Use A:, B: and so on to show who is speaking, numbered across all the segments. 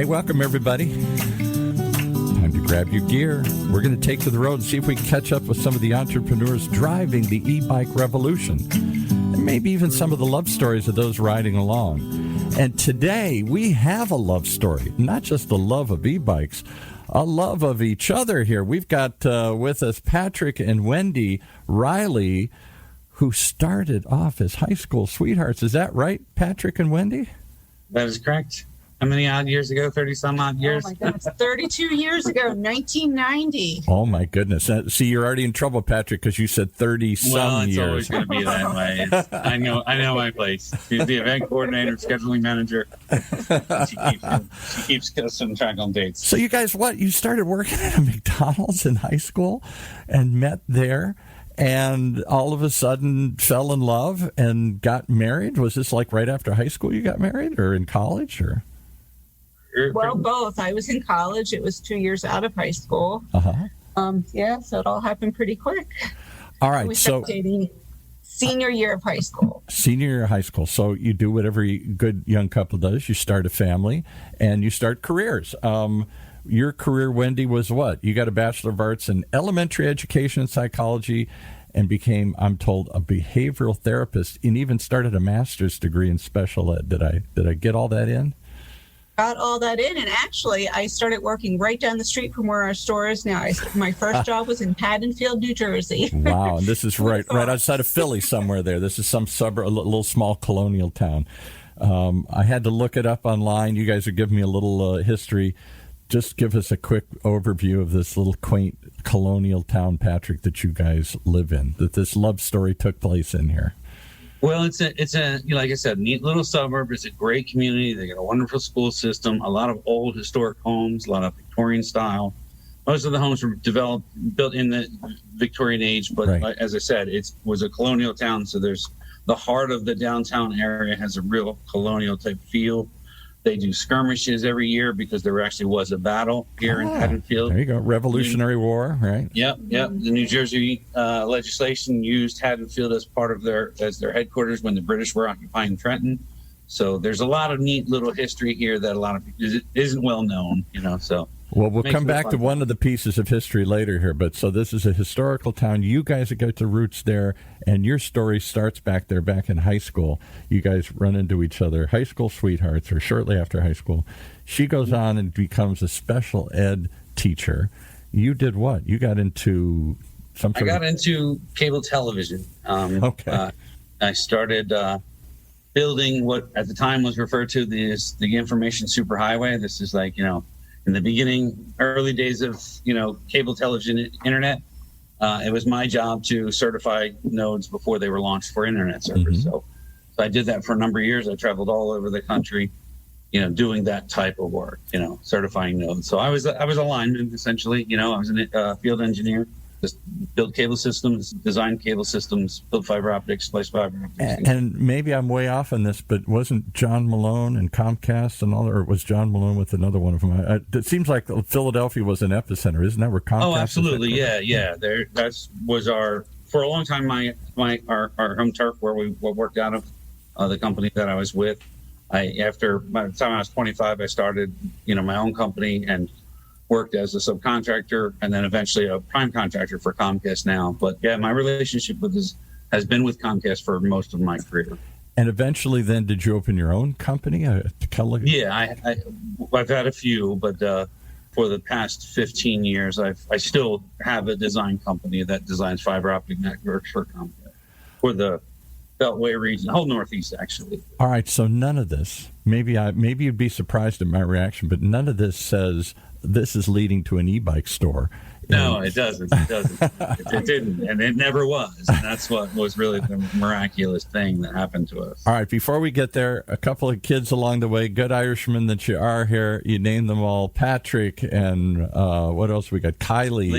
A: Hey, welcome, everybody. Time to grab your gear. We're going to take to the road and see if we can catch up with some of the entrepreneurs driving the e-bike revolution, and maybe even some of the love stories of those riding along. And today, we have a love story, not just the love of e-bikes, a love of each other here. We've got with us Patrick and Wendy Reilly, who started off as high school sweethearts. Is that right, Patrick and Wendy?
B: That is correct. How many odd years ago? 30-some odd years?
C: Oh, my goodness. 32 years ago, 1990.
A: Oh, my goodness. See, you're already in trouble, Patrick, because you said 30-some years.
B: Well, it's always going to be that way. I know my place. She's the event coordinator, scheduling manager. She keeps us on track on dates.
A: So you guys, you started working at a McDonald's in high school and met there, and all of a sudden fell in love and got married? Was this like right after high school you got married, or in college, or?
C: Well, both. I was in college. It was 2 years out of high school.
A: Uh-huh.
C: So it all happened pretty quick.
A: All right.
C: We started dating senior year of high school.
A: Senior year of high school. So you do what every good young couple does. You start a family and you start careers. Your career, Wendy, was what? You got a Bachelor of Arts in Elementary Education and Psychology and became, I'm told, a behavioral therapist, and even started a master's degree in special ed. Did I get all that in?
C: Got all that in, and actually, I started working right down the street from where our store is now. My first job was in Haddonfield, New Jersey.
A: Wow, and this is right outside of Philly somewhere there. This is some suburb, a little small colonial town. I had to look it up online. You guys are giving me a little history. Just give us a quick overview of this little quaint colonial town, Patrick, that you guys live in, that this love story took place in here.
B: Well, it's a like I said, neat little suburb. It's a great community. They got a wonderful school system, a lot of old historic homes, a lot of Victorian style. Most of the homes were built in the Victorian age, but
A: right.
B: As I said, it was a colonial town. So there's the heart of the downtown area has a real colonial type feel. They do skirmishes every year because there actually was a battle here in Haddonfield.
A: There you go. Revolutionary War, right?
B: Yep. The New Jersey legislation used Haddonfield as part of their headquarters when the British were occupying Trenton. So there's a lot of neat little history here that a lot of people isn't well known, so. Well,
A: we'll come back to one of the pieces of history later here, but so this is a historical town. You guys have got the roots there, and your story starts back there, back in high school. You guys run into each other, high school sweethearts, or shortly after high school. She goes on and becomes a special ed teacher. You did what? You got into something?
B: I got into cable television.
A: Okay.
B: I started building what at the time was referred to as the information superhighway. This is like, in the beginning, early days of, cable television, internet, it was my job to certify nodes before they were launched for internet servers. Mm-hmm. So I did that for a number of years. I traveled all over the country, doing that type of work, certifying nodes. So I was a lineman, essentially. I was a field engineer. Just build cable systems, design cable systems, build fiber optics, splice fiber optics.
A: And maybe I'm way off on this, but wasn't John Malone and Comcast and all, or was John Malone with another one of them? It seems like Philadelphia was an epicenter, isn't that where Comcast? Oh,
B: absolutely, yeah. That was for a long time our home turf where we worked out of the company that I was with. By the time I was 25, I started my own company and worked as a subcontractor and then eventually a prime contractor for Comcast now. But yeah, my relationship has been with Comcast for most of my career.
A: And eventually then did you open your own company?
B: Yeah, I've had a few, but for the past 15 years, I still have a design company that designs fiber optic networks for Comcast, for the Beltway region, the whole Northeast, actually.
A: All right, so none of this, maybe you'd be surprised at my reaction, but none of this says this is leading to an e-bike store.
B: No, it doesn't. It didn't, and it never was. And that's what was really the miraculous thing that happened to us.
A: All right, before we get there, a couple of kids along the way, good Irishmen that you are here. You named them all Patrick and what else we got? Kylie.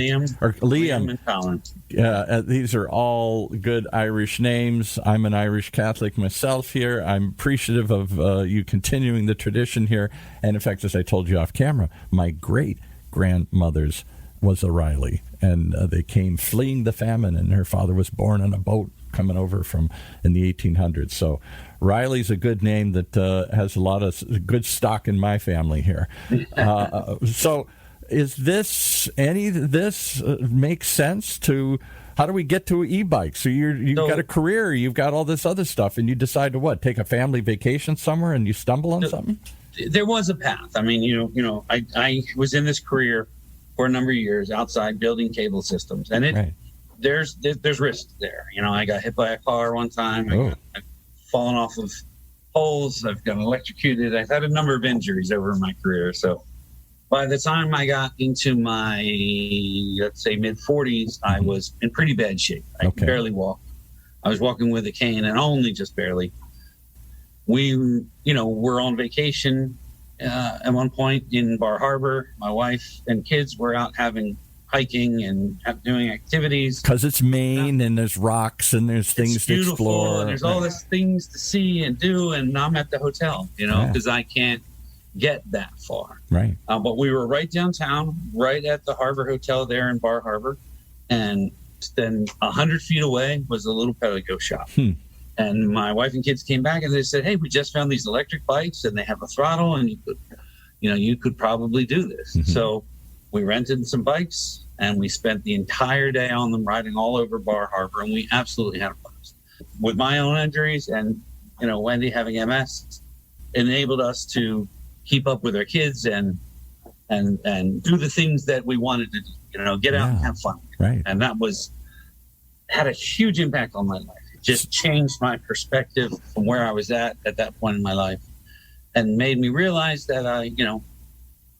A: Liam
B: and Colin.
A: These are all good Irish names. I'm an Irish Catholic myself here. I'm appreciative of you continuing the tradition here. And in fact, as I told you off camera, my great-grandmother's was a Reilly, and they came fleeing the famine, and her father was born on a boat coming over from in the 1800s. So Reilly's a good name that has a lot of good stock in my family here. So is this, makes sense to, how do we get to e-bike? So you've got a career, you've got all this other stuff, and you decide to what? Take a family vacation somewhere, and you stumble on something?
B: There was a path. I mean, I was in this career for a number of years outside building cable systems, and there's risk there. I got hit by a car one time. I've fallen off of poles. I've gotten electrocuted. I've had a number of injuries over my career. So by the time I got into my, let's say, mid-40s, I was in pretty bad shape. I could barely walk. I was walking with a cane, and only just barely. We, were on vacation at one point in Bar Harbor. My wife and kids were out hiking and doing activities. Because
A: it's Maine, and there's rocks, and there's things to explore.
B: And there's all these things to see and do, and I'm at the hotel, because I can't get that far.
A: Right.
B: But we were right downtown, right at the Harbor Hotel there in Bar Harbor, and then 100 feet away was a little Pedego shop. And my wife and kids came back, and they said, "Hey, we just found these electric bikes, and they have a throttle, and you could probably do this." So we rented some bikes, and we spent the entire day on them, riding all over Bar Harbor, and we absolutely had a blast. With my own injuries and Wendy having MS, enabled us to keep up with our kids and do the things that we wanted to do, get out and have fun.
A: Right.
B: And that had a huge impact on my life. It just changed my perspective from where I was at that point in my life, and made me realize that I,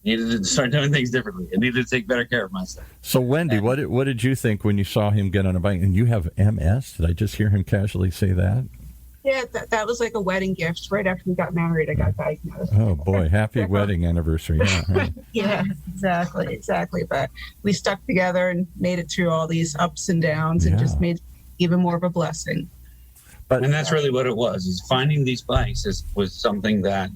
B: needed to start doing things differently. I needed to take better care of myself.
A: So Wendy, what did you think when you saw him get on a bike? And you have MS? Did I just hear him casually say that?
C: Yeah, that was like a wedding gift. Right after we got married, I got diagnosed.
A: Oh, boy. Happy wedding anniversary. Yeah, right.
C: Yeah, exactly. But we stuck together and made it through all these ups and downs and just made it even more of a blessing.
B: And that's really what it was, is finding these bikes was something that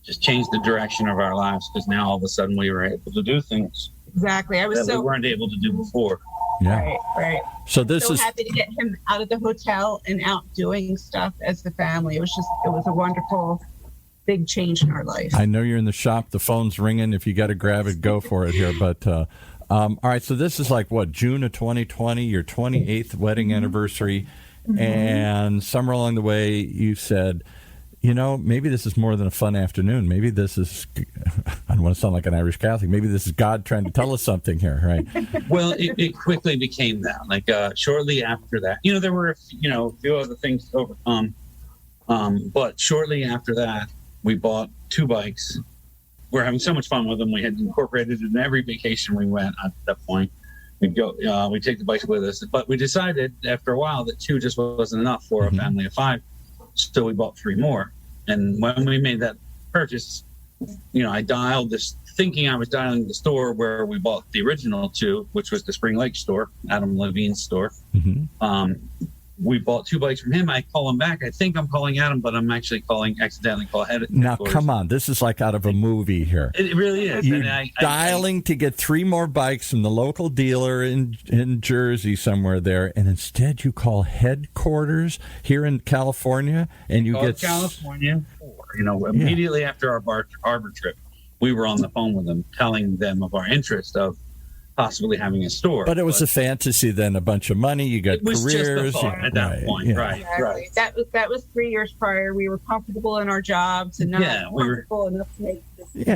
B: just changed the direction of our lives, because now all of a sudden we were able to do things
C: exactly.
B: we weren't able to do before.
A: Yeah.
C: Right.
A: So this is
C: happy to get him out of the hotel and out doing stuff as the family. It was a wonderful, big change in our life.
A: I know you're in the shop. The phone's ringing. If you got to grab it, go for it here. But all right. So this is like June of 2020, your 28th wedding anniversary, and somewhere along the way you said, maybe this is more than a fun afternoon. Maybe this is, I don't want to sound like an Irish Catholic, maybe this is God trying to tell us something here, right?
B: Well, it quickly became that. Like shortly after that, there were a few other things to overcome. But shortly after that, we bought 2 bikes. We're having so much fun with them. We had incorporated it in every vacation we went at that point. We'd take the bikes with us. But we decided after a while that 2 just wasn't enough for a family of 5. So we bought 3 more. And when we made that purchase, I dialed this, thinking I was dialing the store where we bought the original 2, which was the Spring Lake store, Adam Levine's store. We bought 2 bikes from him. I call him back. I think I'm calling Adam, but I'm actually accidentally call headquarters.
A: Now, come on. This is like out of a movie here.
B: It really is.
A: You're dialing to get 3 more bikes from the local dealer in Jersey somewhere there, and instead you call headquarters here in California, and you get
B: California. Immediately after our Bar Harbor trip, we were on the phone with them, telling them of our interest of possibly having a store.
A: But it was a fantasy then, a bunch of money, you got careers.
B: Just a thought at that point.
A: Yeah.
B: Right.
C: That was 3 years prior. We were comfortable in our jobs and not comfortable enough to make this.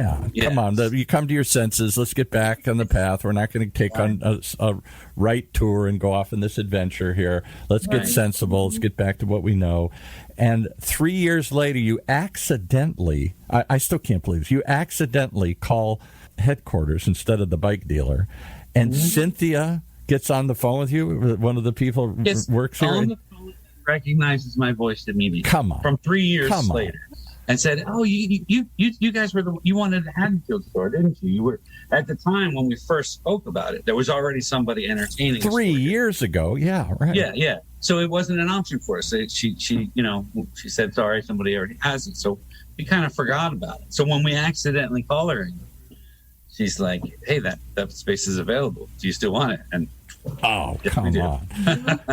A: Come on. You come to your senses. Let's get back on the path. We're not going to take on a right tour and go off on this adventure here. Let's get sensible. Let's get back to what we know. And 3 years later, you accidentally, I still can't believe this, you accidentally call headquarters instead of the bike dealer, and Cynthia gets on the phone with you. One of the people works here.
B: On the phone, recognizes my voice immediately.
A: Come on,
B: from 3 years later, and said, "Oh, you guys were you wanted a Haddonfield store, didn't you? You were at the time when we first spoke about it. There was already somebody entertaining
A: 3 years ago. Yeah, right.
B: Yeah. So it wasn't an option for us. She said, sorry, somebody already has it. So we kind of forgot about it. So when we accidentally call her, she's like, hey, that space is available. Do you still want it? And
A: oh,
B: yes,
A: come on.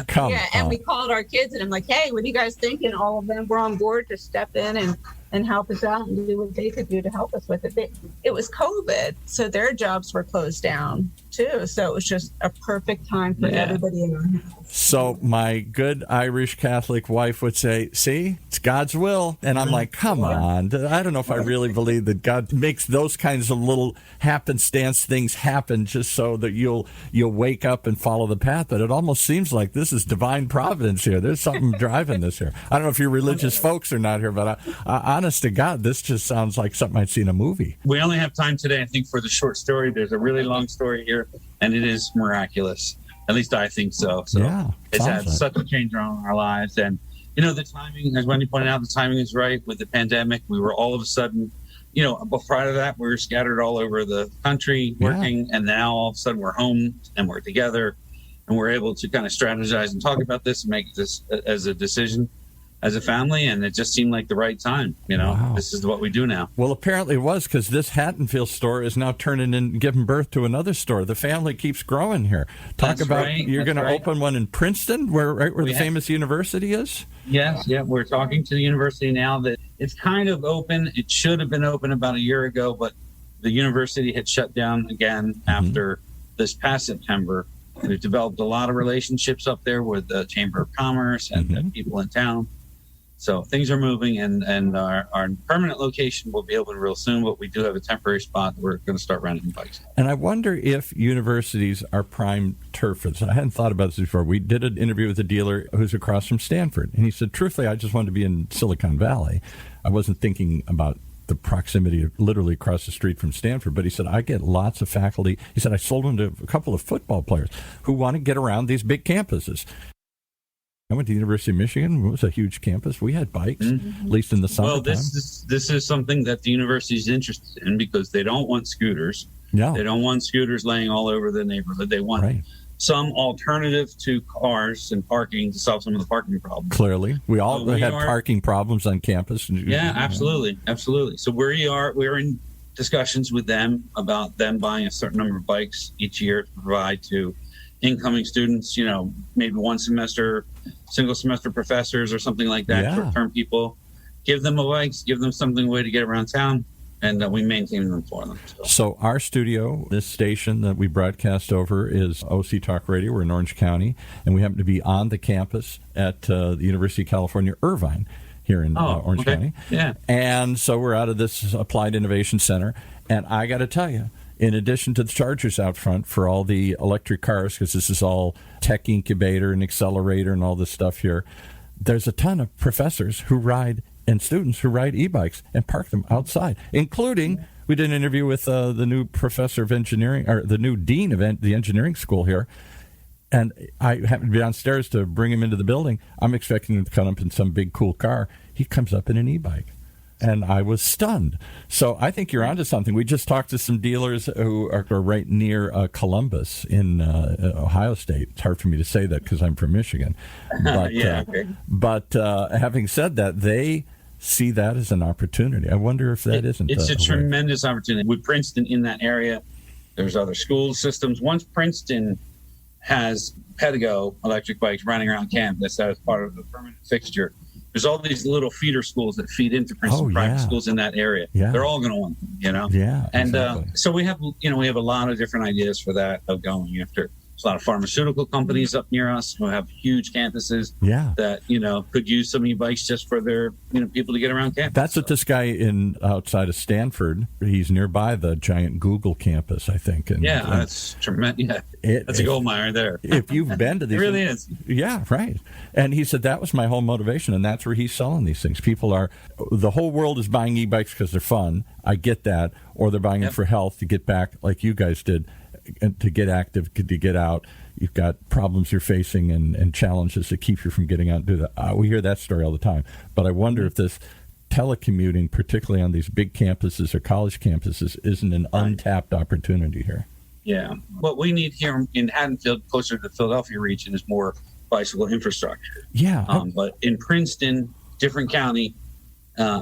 A: Come
C: yeah, and we called our kids, and I'm like, hey, what are you guys thinking? All of them were on board to step in and help us out and do what they could do to help us with it. It was COVID, so their jobs were closed down too. So it was just a perfect time for everybody in our house.
A: So my good Irish Catholic wife would say, see, it's God's will. And I'm like, come on. I don't know if I really believe that God makes those kinds of little happenstance things happen just so that you'll wake up and follow the path. But it almost seems like this is divine providence here. There's something driving this here. I don't know if you're religious folks or not here, but honest to God, this just sounds like something I'd see in a movie.
B: We only have time today, I think, for the short story. There's a really long story here, and it is miraculous. At least I think so. So
A: yeah,
B: it's had such a change around our lives. And, the timing, as Wendy pointed out, the timing is right with the pandemic. We were all of a sudden, but prior to that, we were scattered all over the country working. And now all of a sudden we're home and we're together and we're able to kind of strategize and talk about this and make this as a decision as a family, and it just seemed like the right time.
A: Wow.
B: This is what we do now.
A: Well, apparently it was, because this Hattonfield store is now turning and giving birth to another store. The family keeps growing here. Talk about you're going to open one in Princeton, where the famous university is?
B: Yes, we're talking to the university now that it's kind of open. It should have been open about a year ago, but the university had shut down again after this past September. We've developed a lot of relationships up there with the Chamber of Commerce and the people in town. So things are moving, and our permanent location will be open real soon, but we do have a temporary spot that we're going to start renting bikes.
A: And I wonder if universities are prime turf for this. I hadn't thought about this before. We did an interview with a dealer who's across from Stanford, and he said, truthfully, I just wanted to be in Silicon Valley. I wasn't thinking about the proximity of literally across the street from Stanford, but he said, I get lots of faculty. He said, I sold them to a couple of football players who want to get around these big campuses. I went to the University of Michigan. It was a huge campus. We had bikes, at least in the summertime.
B: Well, this is something that the university is interested in because they don't want scooters.
A: No.
B: They don't want scooters laying all over the neighborhood. They want some alternative to cars and parking to solve some of the parking problems.
A: Clearly. We all had parking problems on campus.
B: Yeah, absolutely. Absolutely. So we're in discussions with them about them buying a certain number of bikes each year to provide to incoming students, maybe one semester, single semester professors or something like that, short-term people. Give them a bike, give them something way to get around town, and we maintain them for them.
A: So our studio, this station that we broadcast over, is OC Talk Radio. We're in Orange County, and we happen to be on the campus at the University of California, Irvine, here in Orange County.
B: Yeah.
A: And so we're out of this Applied Innovation Center, and I got to tell you, in addition to the chargers out front for all the electric cars, because this is all tech incubator and accelerator and all this stuff here, there's a ton of professors who ride and students who ride e-bikes and park them outside, including, we did an interview with the new professor of engineering, or the new dean of the engineering school here, and I happened to be downstairs to bring him into the building. I'm expecting him to come up in some big cool car. He comes up in an e-bike. And I was stunned. So I think you're onto something. We just talked to some dealers who are right near Columbus in Ohio State. It's hard for me to say that because I'm from Michigan. But, but having said that, they see that as an opportunity. I wonder if that isn't.
B: It's a tremendous opportunity. With Princeton in that area, there's other school systems. Once Princeton has Pedego electric bikes running around campus as part of the permanent fixture, there's all these little feeder schools that feed into Princeton private schools in that area. Yeah. They're all going to want them,
A: Yeah,
B: and exactly. So we have a lot of different ideas for that of going after. There's a lot of pharmaceutical companies up near us who have huge campuses that, could use some e-bikes just for their, people to get around campus.
A: That's what this guy outside of Stanford, he's nearby the giant Google campus, I think. And,
B: that's tremendous. Yeah, that's a gold mine there.
A: If you've been to these.
B: It really is.
A: Yeah, right. And he said that was my whole motivation, and that's where he's selling these things. The whole world is buying e-bikes because they're fun. I get that. Or they're buying them for health to get back like you guys did. And to get active, to get out, you've got problems you're facing and challenges that keep you from getting out and do that. We hear that story all the time. But I wonder if this telecommuting, particularly on these big campuses or college campuses, isn't an untapped opportunity here.
B: Yeah. What we need here in Haddonfield, closer to the Philadelphia region, is more bicycle infrastructure.
A: Yeah.
B: But in Princeton, different county,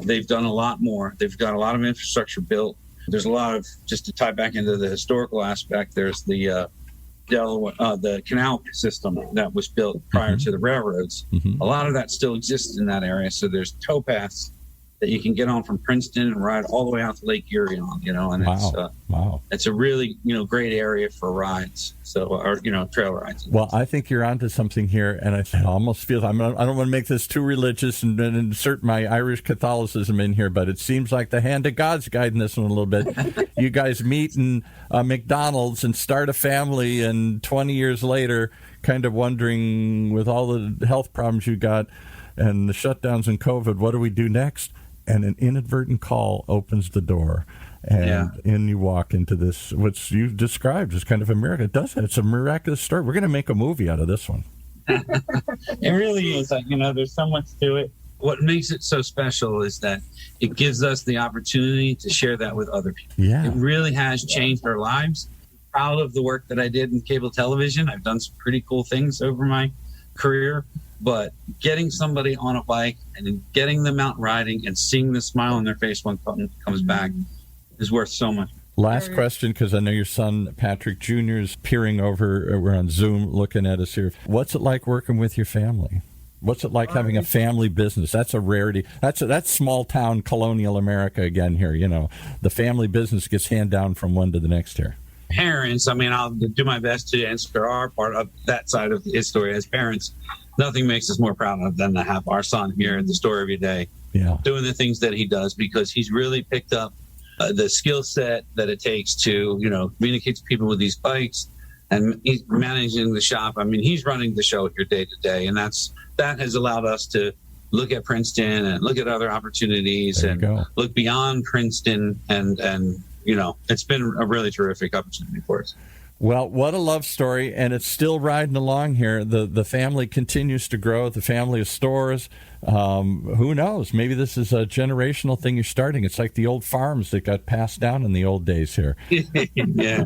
B: they've done a lot more. They've got a lot of infrastructure built. There's a lot of, just to tie back into the historical aspect, there's the canal system that was built prior to the railroads. A lot of that still exists in that area. So there's towpaths that you can get on from Princeton and ride all the way out to Lake Erie on, and it's a really, great area for rides. So, or, trail rides.
A: Well, I think you're onto something here, and I almost feel, I don't want to make this too religious and insert my Irish Catholicism in here, but it seems like the hand of God's guiding this one a little bit. You guys meet in McDonald's and start a family, and 20 years later, kind of wondering, with all the health problems you got and the shutdowns and COVID, what do we do next? And an inadvertent call opens the door, and in you walk into this, which you described as kind of a miracle. It does. It's a miraculous story. We're going to make a movie out of this one.
B: It really is. There's so much to it. What makes it so special is that it gives us the opportunity to share that with other people.
A: Yeah.
B: It really has changed our lives. I'm proud of the work that I did in cable television. I've done some pretty cool things over my career. But getting somebody on a bike and getting them out riding and seeing the smile on their face when comes back is worth so much.
A: Last question, because I know your son, Patrick Jr., is peering over. We're on Zoom looking at us here. What's it like working with your family? What's it like having a family business? That's a rarity. That's small town colonial America again here. The family business gets handed down from one to the next here.
B: Parents, I'll do my best to answer our part of that side of his story. As parents, nothing makes us more proud than to have our son here at the store every day, doing the things that he does, because he's really picked up the skill set that it takes to, communicate to people with these bikes, and he's managing the shop. He's running the show here day to day, and that has allowed us to look at Princeton and look at other opportunities and look beyond Princeton, and it's been a really terrific opportunity for us.
A: Well, what a love story, and it's still riding along here. The family continues to grow, the family of stores. Who knows? Maybe this is a generational thing you're starting. It's like the old farms that got passed down in the old days here.
B: Yeah.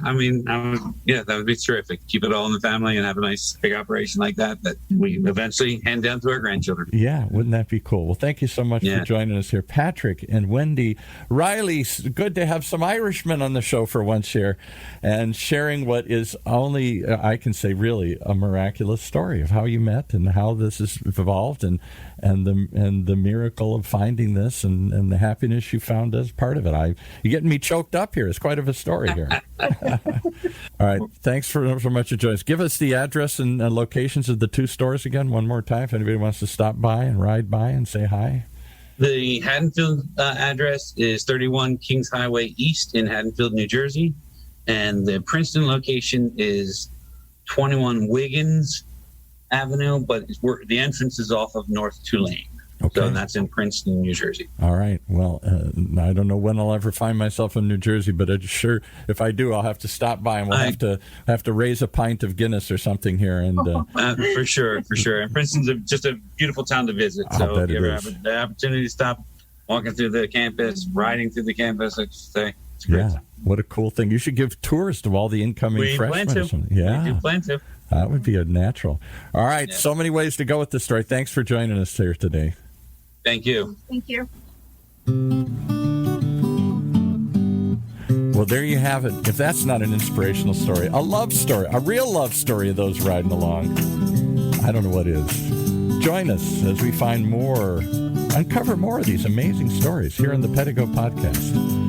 B: That would be terrific. Keep it all in the family and have a nice big operation like that we eventually hand down to our grandchildren.
A: Yeah, wouldn't that be cool? Well, thank you so much for joining us here. Patrick and Wendy Reilly, good to have some Irishmen on the show for once here, and sharing what is only, I can say, really a miraculous story of how you met and how this has evolved, and the miracle of finding this and the happiness you found as part of it. You're getting me choked up here. It's quite of a story here. All right. Thanks so much for joining us. Give us the address and locations of the two stores again one more time if anybody wants to stop by and ride by and say hi.
B: The Haddonfield address is 31 Kings Highway East in Haddonfield, New Jersey. And the Princeton location is 21 Wiggins Avenue, but the entrance is off of North Tulane. Okay. So that's in Princeton, New Jersey. All
A: right. Well, I don't know when I'll ever find myself in New Jersey, but sure, if I do, I'll have to stop by, and we'll have to raise a pint of Guinness or something here. And
B: for sure. And Princeton's just a beautiful town to visit. So if you ever have the opportunity to stop walking through the campus, riding through the campus, it's great.
A: Yeah, what a cool thing. You should give tours to all the incoming freshmen.
B: Yeah, we do plan to.
A: That would be a natural. All right, so many ways to go with this story. Thanks for joining us here today.
B: Thank you.
C: Thank you.
A: Well, there you have it. If that's not an inspirational story, a love story, a real love story of those riding along, I don't know what is. Join us as we find more, uncover more of these amazing stories here on the Pedego Podcast.